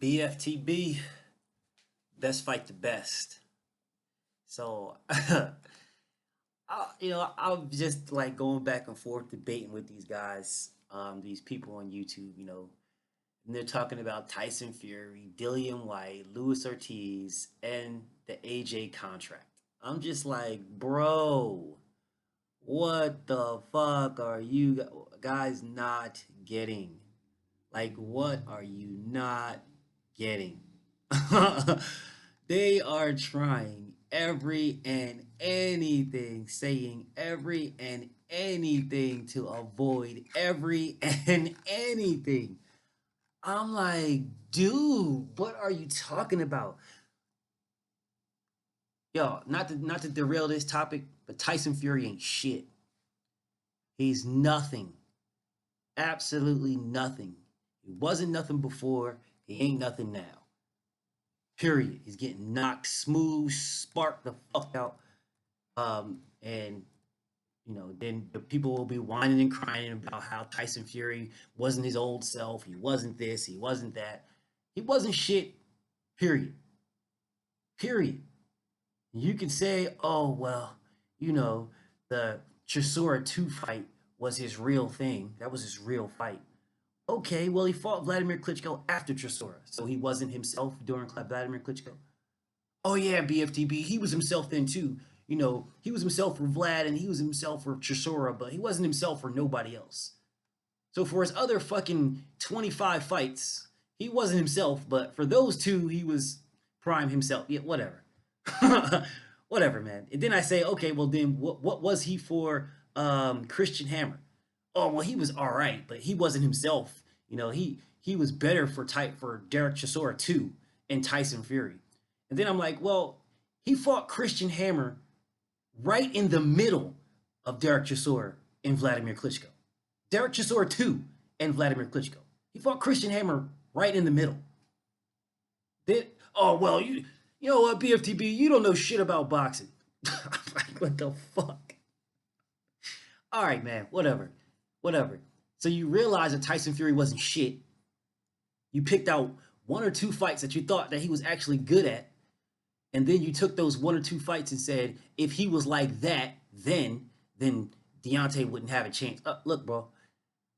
BFTB, best fight the best. So, I'm just like going back and forth debating with these guys, these people on YouTube, and they're talking about Tyson Fury, Dillian White, Luis Ortiz, and the AJ contract. I'm just like, bro, what the fuck are you guys not getting? Like, what are you not getting? They are trying every and anything, saying every and anything to avoid every and anything. I'm like, dude, what are you talking about? Yo, not to derail this topic, but Tyson Fury ain't shit. He's nothing. Absolutely nothing. He wasn't nothing before. He ain't nothing now. Period. He's getting knocked smooth, sparked the fuck out. And then the people will be whining and crying about how Tyson Fury wasn't his old self. He wasn't this. He wasn't that. He wasn't shit. Period. Period. You can say, oh well, the Chisora 2 fight was his real thing. That was his real fight. Okay, well, he fought Wladimir Klitschko after Chisora, so he wasn't himself during Vladimir Klitschko. Oh yeah, BFTB, he was himself then too. He was himself for Vlad and he was himself for Chisora, but he wasn't himself for nobody else. So for his other fucking 25 fights, he wasn't himself, but for those two, he was prime himself. Yeah, whatever. Whatever, man. And then I say, okay, well then what was he for Christian Hammer? Oh well, he was all right, but he wasn't himself. He was better for Dereck Chisora 2 and Tyson Fury. And then I'm like, well, he fought Christian Hammer right in the middle of Dereck Chisora and Wladimir Klitschko. Dereck Chisora 2 and Wladimir Klitschko. He fought Christian Hammer right in the middle. Then, oh well, you know what, BFTB, you don't know shit about boxing. What the fuck? All right, man, whatever. So you realize that Tyson Fury wasn't shit. You picked out one or two fights that you thought that he was actually good at, and then you took those one or two fights and said, if he was like that, then Deontay wouldn't have a chance. Look, bro,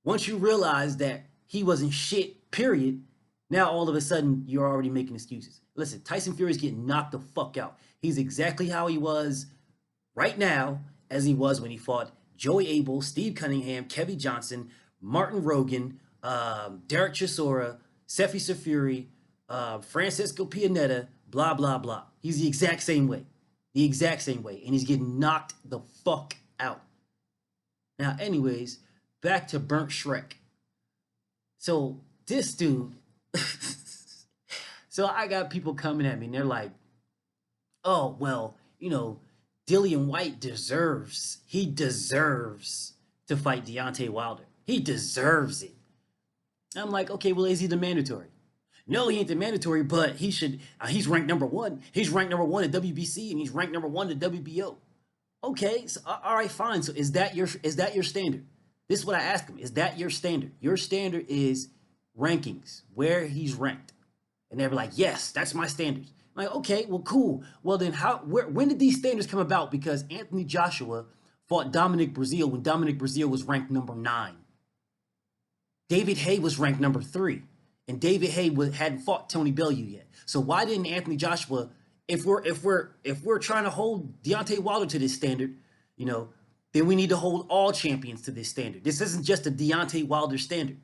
once you realize that he wasn't shit, period, now all of a sudden you're already making excuses. Listen, Tyson Fury's getting knocked the fuck out. He's exactly how he was right now as he was when he fought Joey Abel, Steve Cunningham, Kevin Johnson, Martin Rogan, Dereck Chisora, Sefi Safiri, Francisco Pianetta, blah, blah, blah. He's the exact same way. The exact same way. And he's getting knocked the fuck out. Now, anyways, back to Burnt Shrek. So, this dude... So, I got people coming at me, and they're like, oh, well, Dillian White deserves to fight Deontay Wilder. He deserves it. I'm like, okay, well, is he the mandatory? No, he ain't the mandatory, but he should. He's ranked number one. He's ranked number one at WBC, and he's ranked number one at WBO. Okay, so, all right, fine. So is that your standard? This is what I ask him. Is that your standard? Your standard is rankings, where he's ranked, and they were like, yes, that's my standards. I'm like, okay, well, cool. Well, then when did these standards come about? Because Anthony Joshua fought Dominic Breazeale when Dominic Breazeale was ranked number 9. David Haye was ranked number 3, and David Haye hadn't fought Tony Bellew yet. So why didn't Anthony Joshua, if we're trying to hold Deontay Wilder to this standard, then we need to hold all champions to this standard. This isn't just a Deontay Wilder standard.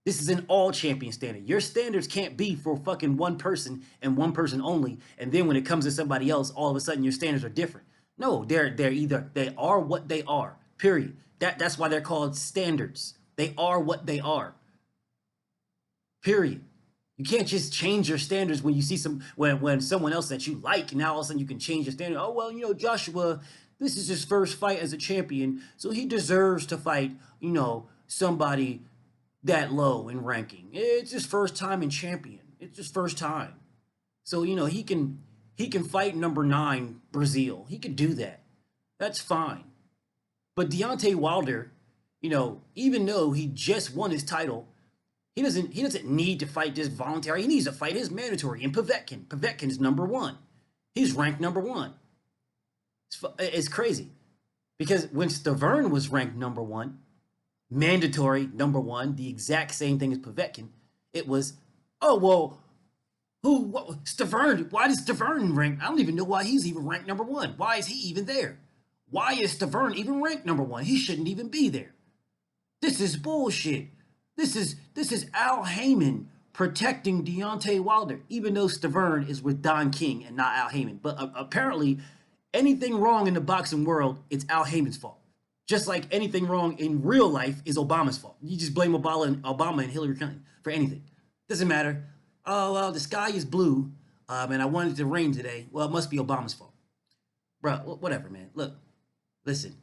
This is an all champion standard. Your standards can't be for fucking one person and one person only. And then when it comes to somebody else, all of a sudden your standards are different. No, they are what they are. Period. That's why they're called standards. They are what they are. Period. You can't just change your standards when you see when someone else that you like, now all of a sudden you can change your standard. Oh well, Joshua, this is his first fight as a champion, so he deserves to fight, somebody that low in ranking. It's his first time in champion. It's his first time. So, he can fight number 9 Breazeale. He could do that. That's fine. But Deontay Wilder, even though he just won his title, He doesn't need to fight this voluntary. He needs to fight his mandatory. And Povetkin. Povetkin is #1. He's ranked #1. It's crazy. Because when Stavern was ranked #1, mandatory #1, the exact same thing as Povetkin, it was, oh, well, Stavern, why does Stavern rank? I don't even know why he's even ranked #1. Why is he even there? Why is Stavern even ranked #1? He shouldn't even be there. This is bullshit. This is Al Heyman protecting Deontay Wilder, even though Stavern is with Don King and not Al Heyman. But apparently, anything wrong in the boxing world, it's Al Heyman's fault. Just like anything wrong in real life is Obama's fault. You just blame Obama and Hillary Clinton for anything. Doesn't matter. Oh, well, the sky is blue, and I wanted it to rain today. Well, it must be Obama's fault. Bro, whatever, man. Look, listen.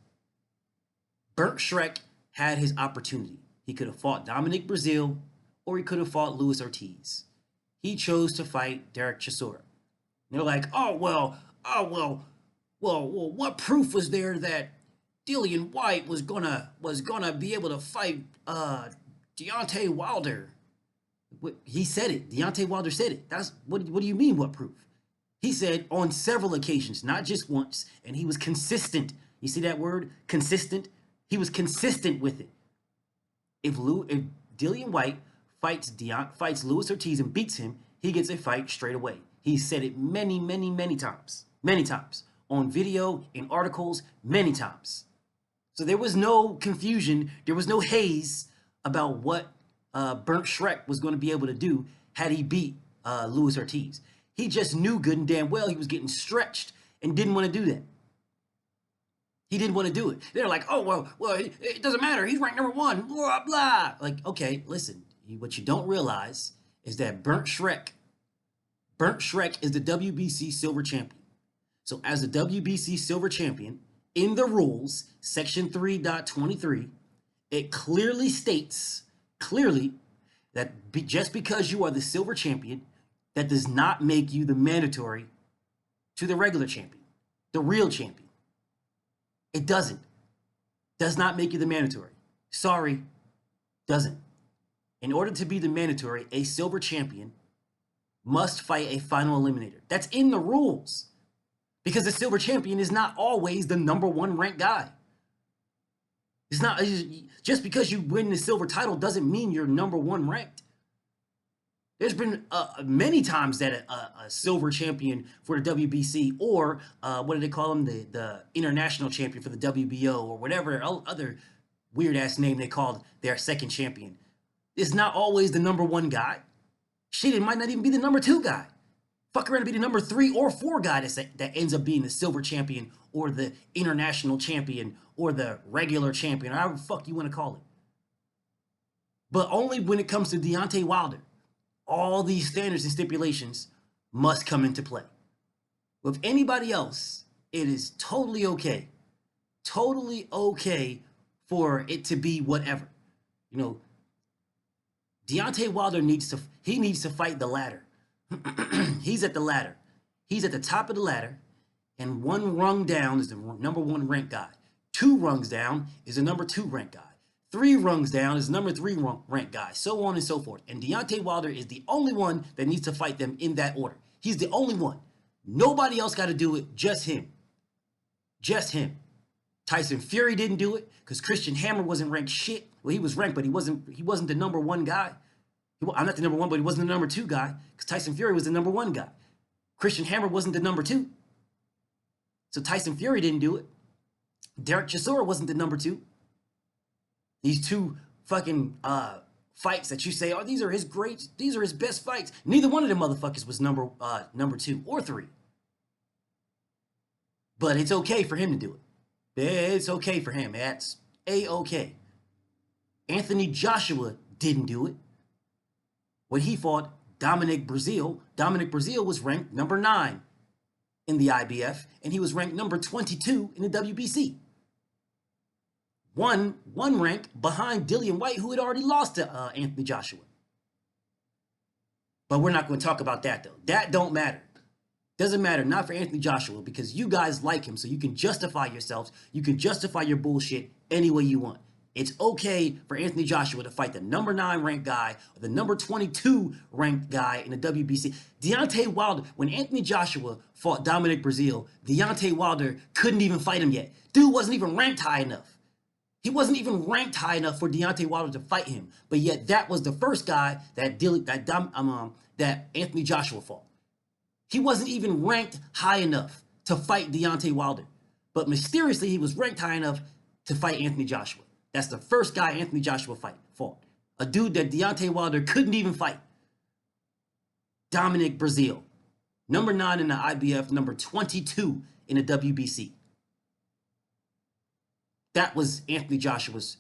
Burnt Shrek had his opportunity. He could have fought Dominic Breazeale, or he could have fought Luis Ortiz. He chose to fight Dereck Chisora. They're like, well, what proof was there that Dillian Whyte was gonna be able to fight Deontay Wilder? He said it. Deontay Wilder said it. That's what do you mean? What proof? He said on several occasions, not just once, and he was consistent. You see that word, consistent? He was consistent with it. If Dillian Whyte fights Luis Ortiz and beats him, he gets a fight straight away. He said it many times on video, in articles, many times. So there was no confusion. There was no haze about what Burnt Shrek was going to be able to do had he beat Luis Ortiz. He just knew good and damn well he was getting stretched and didn't want to do that. He didn't want to do it. They're like, oh, well, it doesn't matter. He's ranked #1, blah, blah. Like, okay, listen. What you don't realize is that Burnt Shrek is the WBC silver champion. So as the WBC silver champion, in the rules, section 3.23, it clearly states, that just because you are the silver champion, that does not make you the mandatory to the regular champion, the real champion. It doesn't. Does not make you the mandatory. Sorry, doesn't. In order to be the mandatory, a silver champion must fight a final eliminator. That's in the rules. Because the silver champion is not always the #1 ranked guy. It's not just because you win the silver title doesn't mean you're #1 ranked. There's been many times that a silver champion for the WBC or what do they call him, the international champion for the WBO or whatever other weird ass name they called their second champion is not always the #1 guy. Shit, it might not even be the #2 guy. Fuck around to be the #3 or 4 guy that ends up being the silver champion or the international champion or the regular champion, or however the fuck you want to call it. But only when it comes to Deontay Wilder, all these standards and stipulations must come into play. With anybody else, it is totally okay for it to be whatever. You know, Deontay Wilder needs to fight the ladder. He's at the ladder. He's at the top of the ladder, and 1 rung down is the #1 ranked guy. 2 rungs down is the #2 ranked guy. 3 rungs down is the #3 ranked guy, so on and so forth. And Deontay Wilder is the only one that needs to fight them in that order. He's the only one. Nobody else got to do it, just him. Just him. Tyson Fury didn't do it because Christian Hammer wasn't ranked shit. Well, he was ranked, but he wasn't the #1 guy. I'm not the #1, but he wasn't the #2 guy because Tyson Fury was the #1 guy. Christian Hammer wasn't the #2. So Tyson Fury didn't do it. Dereck Chisora wasn't the #2. These 2 fucking fights that you say, oh, these are his best fights. Neither one of them motherfuckers was #2 or 3. But it's okay for him to do it. It's okay for him. That's A-okay. Anthony Joshua didn't do it. When he fought Dominic Breazeale was ranked #9 in the IBF, and he was ranked #22 in the WBC. One rank behind Dillian Whyte, who had already lost to Anthony Joshua. But we're not going to talk about that, though. That don't matter. Doesn't matter, not for Anthony Joshua, because you guys like him, so you can justify yourselves. You can justify your bullshit any way you want. It's okay for Anthony Joshua to fight the number 9 ranked guy or the number 22 ranked guy in the WBC. Deontay Wilder, when Anthony Joshua fought Dominic Breazeale, Deontay Wilder couldn't even fight him yet. Dude wasn't even ranked high enough. He wasn't even ranked high enough for Deontay Wilder to fight him. But yet that was the first guy that Anthony Joshua fought. He wasn't even ranked high enough to fight Deontay Wilder. But mysteriously, he was ranked high enough to fight Anthony Joshua. That's the first guy Anthony Joshua fought. A dude that Deontay Wilder couldn't even fight. Dominic Breazeale. Number 9 in the IBF, number 22 in the WBC. That was Anthony Joshua's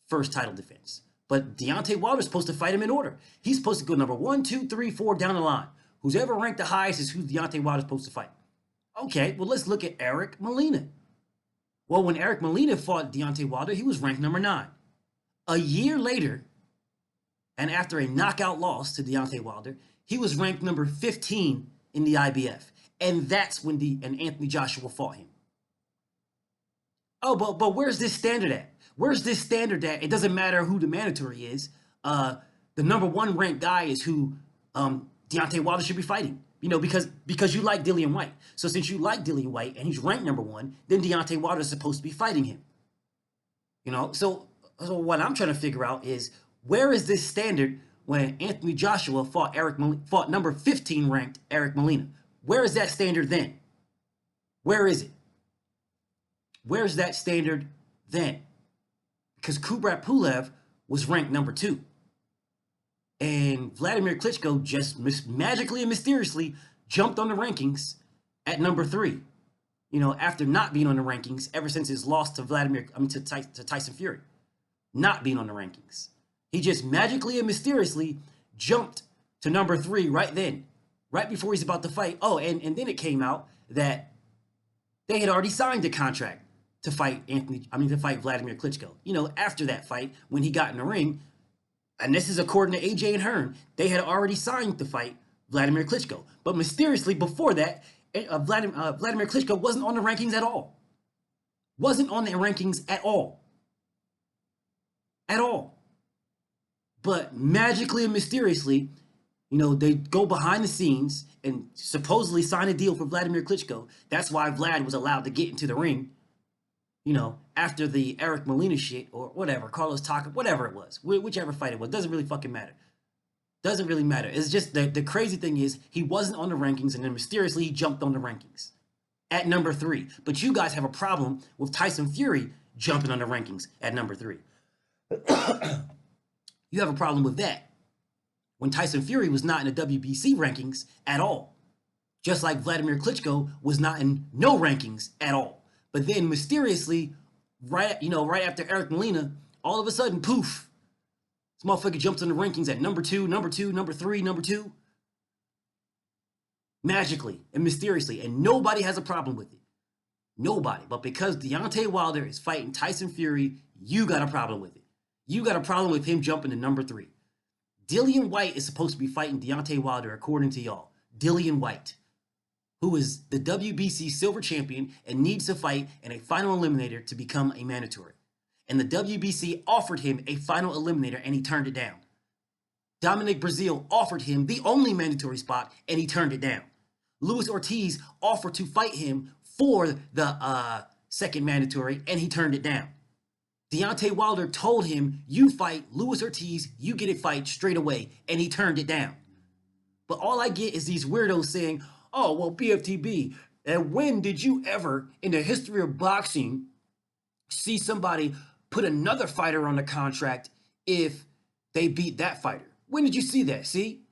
first title defense. But Deontay Wilder's supposed to fight him in order. He's supposed to go number 1, 2, 3, 4 down the line. Who's ever ranked the highest is who Deontay Wilder's supposed to fight. Okay, well, let's look at Éric Molina. Well, when Éric Molina fought Deontay Wilder, he was ranked number 9. A year later, and after a knockout loss to Deontay Wilder, he was ranked number 15 in the IBF. And that's when Anthony Joshua fought him. Oh, but where's this standard at? Where's this standard at? It doesn't matter who the mandatory is. The number 1 ranked guy is who Deontay Wilder should be fighting. You know, because you like Dillian Whyte. So since you like Dillian Whyte and he's ranked number 1, then Deontay Wilder is supposed to be fighting him. You know, so what I'm trying to figure out is, where is this standard when Anthony Joshua fought number 15 ranked Éric Molina? Where is that standard then? Where is it? Where's that standard then? Because Kubrat Pulev was ranked number 2. And Wladimir Klitschko just magically and mysteriously jumped on the rankings at number 3. You know, after not being on the rankings ever since his loss to Tyson Fury. Not being on the rankings. He just magically and mysteriously jumped to number 3 right then. Right before he's about to fight. Oh, and then it came out that they had already signed a contract to fight Wladimir Klitschko. You know, after that fight, when he got in the ring, and this is according to AJ and Hearn, they had already signed to fight Wladimir Klitschko. But mysteriously, before that, Wladimir Klitschko wasn't on the rankings at all. Wasn't on the rankings at all. At all. But magically and mysteriously, you know, they go behind the scenes and supposedly sign a deal for Wladimir Klitschko. That's why Vlad was allowed to get into the ring. You know, after the Éric Molina shit or whatever, Carlos Taka, whatever it was, whichever fight it was, doesn't really fucking matter. Doesn't really matter. It's just the crazy thing is he wasn't on the rankings and then mysteriously he jumped on the rankings at number 3. But you guys have a problem with Tyson Fury jumping on the rankings at number 3. You have a problem with that when Tyson Fury was not in the WBC rankings at all. Just like Wladimir Klitschko was not in no rankings at all. But then mysteriously, right after Éric Molina, all of a sudden, poof, this motherfucker jumps in the rankings at number 2, number 2, number 3, number 2. Magically and mysteriously. And nobody has a problem with it. Nobody. But because Deontay Wilder is fighting Tyson Fury, you got a problem with it. You got a problem with him jumping to number 3. Dillian Whyte is supposed to be fighting Deontay Wilder, according to y'all. Dillian Whyte, who is the WBC silver champion and needs to fight in a final eliminator to become a mandatory. And the WBC offered him a final eliminator and he turned it down. Dominic Breazeale offered him the only mandatory spot and he turned it down. Luis Ortiz offered to fight him for the second mandatory and he turned it down. Deontay Wilder told him, you fight Luis Ortiz, you get a fight straight away, and he turned it down. But all I get is these weirdos saying, oh, well, BFTB, and when did you ever, in the history of boxing, see somebody put another fighter on the contract if they beat that fighter? When did you see that? See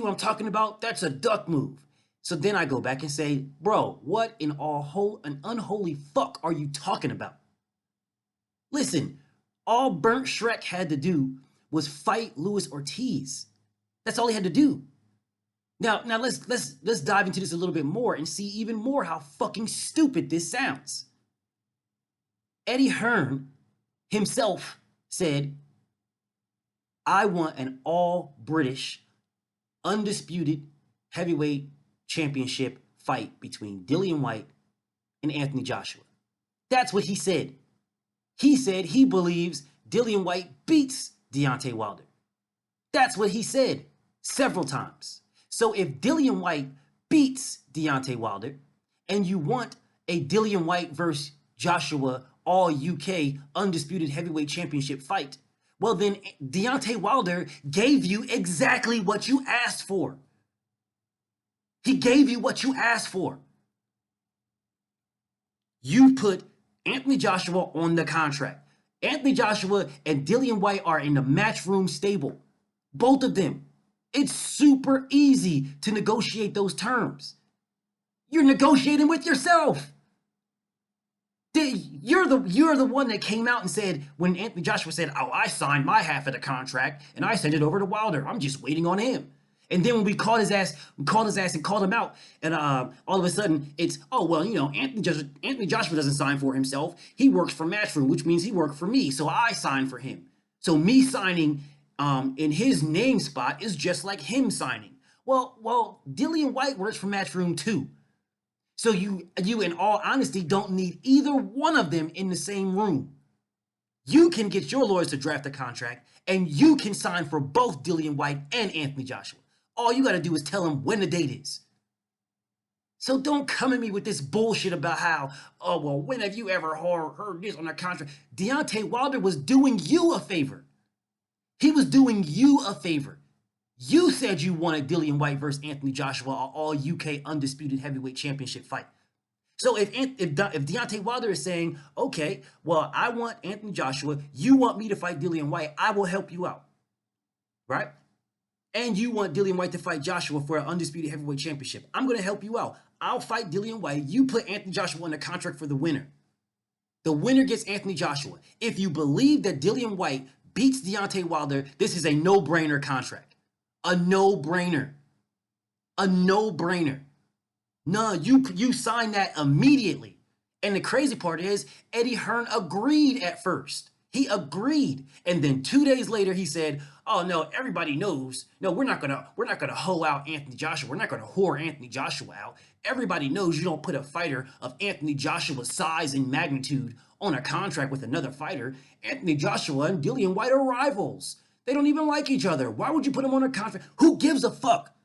what I'm talking about? That's a duck move. So then I go back and say, bro, what in an unholy fuck are you talking about? Listen, all Burnt Shrek had to do was fight Luis Ortiz. That's all he had to do. Now let's dive into this a little bit more and see even more how fucking stupid this sounds. Eddie Hearn himself said, I want an all-British, undisputed heavyweight championship fight between Dillian Whyte and Anthony Joshua. That's what he said. He said he believes Dillian Whyte beats Deontay Wilder. That's what he said several times. So if Dillian Whyte beats Deontay Wilder and you want a Dillian Whyte versus Joshua all UK undisputed heavyweight championship fight, well then Deontay Wilder gave you exactly what you asked for. He gave you what you asked for. You put Anthony Joshua on the contract. Anthony Joshua and Dillian Whyte are in the Matchroom stable. Both of them. It's super easy to negotiate those terms. You're negotiating with yourself. You're the one that came out and said, when Anthony Joshua said, oh, I signed my half of the contract and I sent it over to Wilder. I'm just waiting on him. And then when we called his ass and called him out, and all of a sudden it's, oh, well, you know, Anthony Joshua doesn't sign for himself. He works for Matchroom, which means he worked for me. So I signed for him. So me signing in his name spot is just like him signing. Well, Dillian Whyte works for Matchroom too. So you in all honesty don't need either one of them in the same room. You can get your lawyers to draft a contract and you can sign for both Dillian Whyte and Anthony Joshua. All you got to do is tell them when the date is. So don't come at me with this bullshit about how, oh, well, when have you ever heard this on a contract? Deontay Wilder was doing you a favor. He was doing you a favor. You said you wanted Dillian Whyte versus Anthony Joshua, an all-UK undisputed heavyweight championship fight. So if Deontay Wilder is saying, okay, well, I want Anthony Joshua, you want me to fight Dillian Whyte, I will help you out, right? And you want Dillian Whyte to fight Joshua for an undisputed heavyweight championship. I'm going to help you out. I'll fight Dillian Whyte. You put Anthony Joshua on the contract for the winner. The winner gets Anthony Joshua. If you believe that Dillian Whyte beats Deontay Wilder, this is a no-brainer contract. A no-brainer. A no-brainer. No, you sign that immediately. And the crazy part is, Eddie Hearn agreed at first. He agreed. And then 2 days later, he said, oh, no, everybody knows. No, we're not gonna hoe out Anthony Joshua. We're not gonna whore Anthony Joshua out. Everybody knows you don't put a fighter of Anthony Joshua's size and magnitude on a contract with another fighter. Anthony Joshua and Dillian Whyte are rivals. They don't even like each other. Why would you put them on a contract? Who gives a fuck?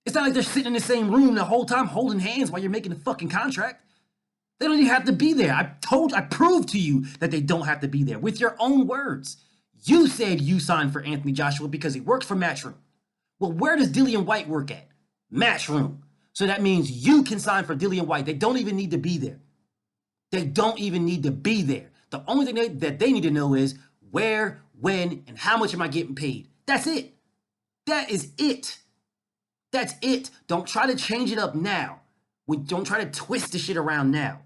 It's not like they're sitting in the same room the whole time holding hands while you're making the fucking contract. They don't even have to be there. I proved to you that they don't have to be there with your own words. You said you signed for Anthony Joshua because he works for Matchroom. Well, where does Dillian Whyte work at? Matchroom. So that means you can sign for Dillian Whyte. They don't even need to be there. They don't even need to be there. The only thing that they need to know is where, when, and how much am I getting paid? That's it. That is it. That's it. Don't try to change it up now. Don't try to twist the shit around now.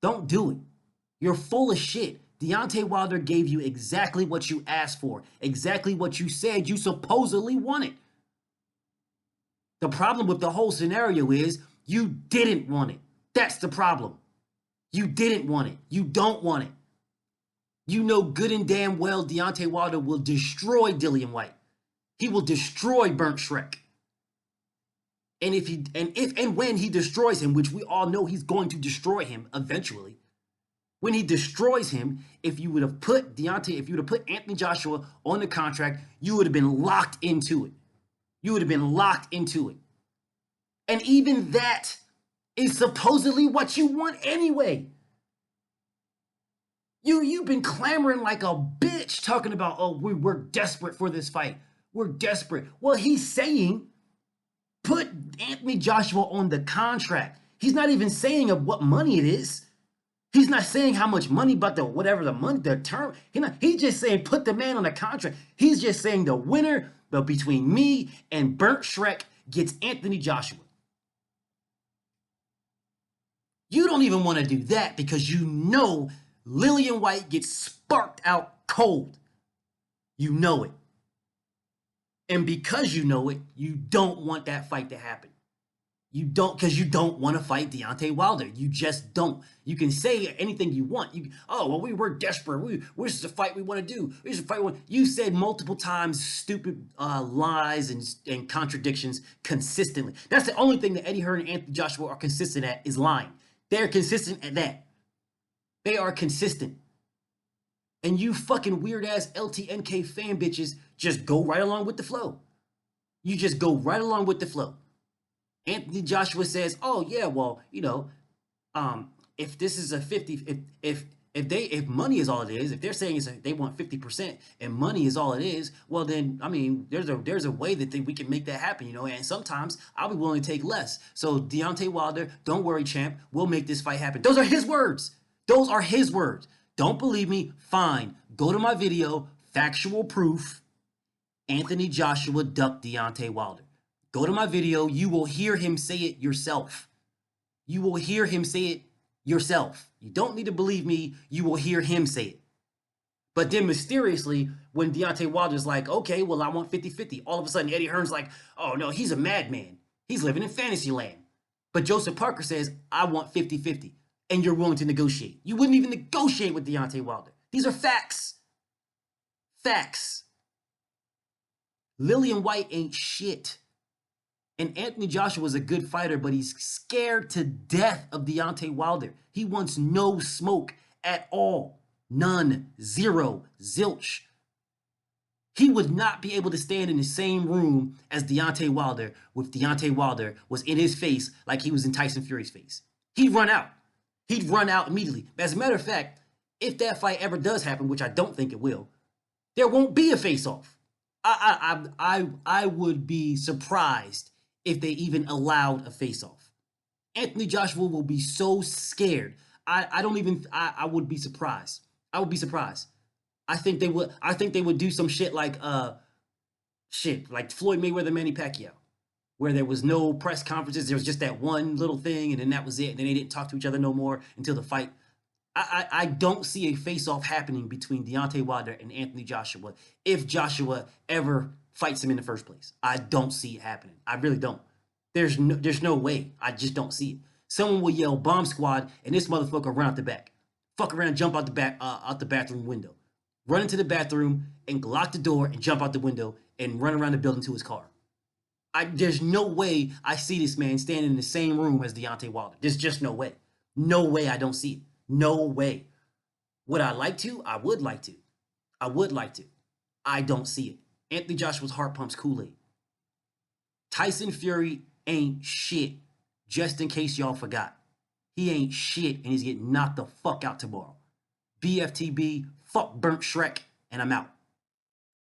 Don't do it. You're full of shit. Deontay Wilder gave you exactly what you asked for, exactly what you said you supposedly wanted. The problem with the whole scenario is you didn't want it. That's the problem. You didn't want it. You don't want it. You know good and damn well Deontay Wilder will destroy Dillian Whyte. He will destroy Burnt Shrek. And when he destroys him, which we all know he's going to destroy him eventually, when he destroys him, if you would have put Anthony Joshua on the contract, you would have been locked into it. You would have been locked into it. And even that is supposedly what you want anyway. You've been clamoring like a bitch talking about, oh, we're desperate for this fight. We're desperate. Well, he's saying, put Anthony Joshua on the contract. He's not even saying of what money it is. He's not saying how much money, but the term. He's just saying put the man on the contract. He's just saying the winner between me and Burnt Shrek gets Anthony Joshua. You don't even want to do that because you know Dillian Whyte gets sparked out cold. You know it. And because you know it, you don't want that fight to happen. You don't, because you don't want to fight Deontay Wilder. You just don't. You can say anything you want. We were desperate. This is a fight we want to do. This is a fight you said multiple times stupid lies and contradictions consistently. That's the only thing that Eddie Hearn and Anthony Joshua are consistent at is lying. They're consistent at that. They are consistent. And you fucking weird ass LTNK fan bitches just go right along with the flow. You just go right along with the flow. Anthony Joshua says, "Oh yeah, well, if this is a 50, if money is all it is, if they're saying they want 50% and money is all it is, well then, I mean, there's a way that we can make that happen, and sometimes I'll be willing to take less. So Deontay Wilder, don't worry, champ, we'll make this fight happen." Those are his words. Those are his words. Don't believe me? Fine. Go to my video, factual proof. Anthony Joshua ducked Deontay Wilder. Go to my video. You will hear him say it yourself. You will hear him say it yourself. You don't need to believe me. You will hear him say it. But then mysteriously, when Deontay Wilder's like, okay, well, I want 50-50. All of a sudden, Eddie Hearn's like, oh, no, he's a madman. He's living in fantasy land. But Joseph Parker says, I want 50-50. And you're willing to negotiate. You wouldn't even negotiate with Deontay Wilder. These are facts. Facts. Lillian White ain't shit. And Anthony Joshua is a good fighter, but he's scared to death of Deontay Wilder. He wants no smoke at all. None. Zero. Zilch. He would not be able to stand in the same room as Deontay Wilder if Deontay Wilder was in his face like he was in Tyson Fury's face. He'd run out. He'd run out immediately. As a matter of fact, if that fight ever does happen, which I don't think it will, there won't be a face-off. I would be surprised if they even allowed a face-off. Anthony Joshua will be so scared. I would be surprised. I would be surprised. I think they would do some shit like Floyd Mayweather, Manny Pacquiao, where there was no press conferences. There was just that one little thing, and then that was it. And then they didn't talk to each other no more until the fight. I don't see a face-off happening between Deontay Wilder and Anthony Joshua if Joshua ever fights him in the first place. I don't see it happening. I really don't. There's no way. I just don't see it. Someone will yell "bomb squad" and this motherfucker run out the back. Fuck around, jump out the bathroom window. Run into the bathroom and lock the door and jump out the window and run around the building to his car. There's no way I see this man standing in the same room as Deontay Wilder. There's just no way. No way I don't see it. No way. Would I like to? I would like to. I would like to. I don't see it. Anthony Joshua's heart pumps Kool-Aid. Tyson Fury ain't shit, just in case y'all forgot. He ain't shit, and he's getting knocked the fuck out tomorrow. BFTB, fuck burnt Shrek, and I'm out.